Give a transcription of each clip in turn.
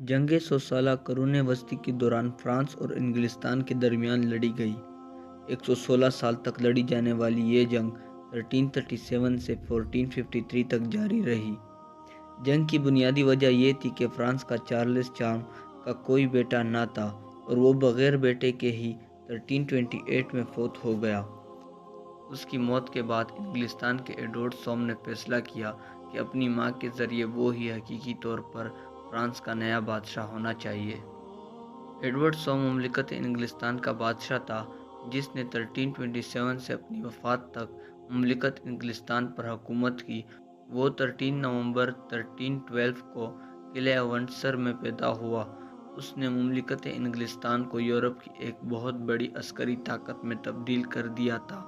جنگ 100 سالہ قرون وسطی کے دوران فرانس اور انگلستان کے درمیان لڑی گئی 116 سال تک لڑی جانے والی یہ جنگ 1337 سے 1453 تک جاری رہی۔ جنگ کی بنیادی وجہ یہ تھی کہ فرانس کا چارلس چارم کا کوئی بیٹا نہ تھا اور وہ بغیر بیٹے کے ہی 1328 میں فوت ہو گیا۔ اس کی موت کے بعد انگلستان کے ایڈورڈ سوم نے فیصلہ کیا کہ اپنی ماں کے ذریعے وہ ہی حقیقی طور پر فرانس کا نیا بادشاہ ہونا چاہیے۔ ایڈورڈ سوم مملکت انگلستان کا بادشاہ تھا جس نے 1327 سے اپنی وفات تک مملکت انگلستان پر حکومت کی۔ وہ 13 نومبر 1312 کو قلعہ ونڈسر میں پیدا ہوا۔ اس نے مملکت انگلستان کو یورپ کی ایک بہت بڑی عسکری طاقت میں تبدیل کر دیا تھا۔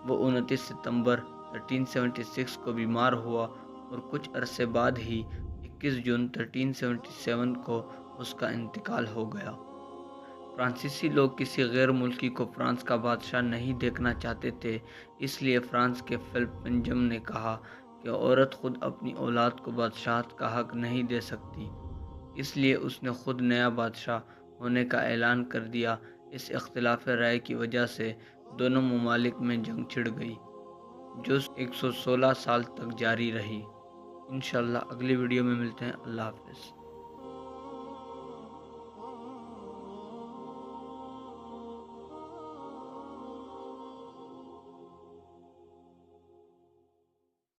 وہ 29 ستمبر 1376 کو بیمار ہوا اور کچھ عرصے بعد ہی 21 جون 1377 کو اس کا انتقال ہو گیا۔ فرانسیسی لوگ کسی غیر ملکی کو فرانس کا بادشاہ نہیں دیکھنا چاہتے تھے، اس لیے فرانس کے فلپ پنجم نے کہا کہ عورت خود اپنی اولاد کو بادشاہت کا حق نہیں دے سکتی، اس لیے اس نے خود نیا بادشاہ ہونے کا اعلان کر دیا۔ اس اختلاف رائے کی وجہ سے دونوں ممالک میں جنگ چھڑ گئی جو 116 سال تک جاری رہی۔ انشاءاللہ اگلی ویڈیو میں ملتے ہیں۔ اللہ حافظ۔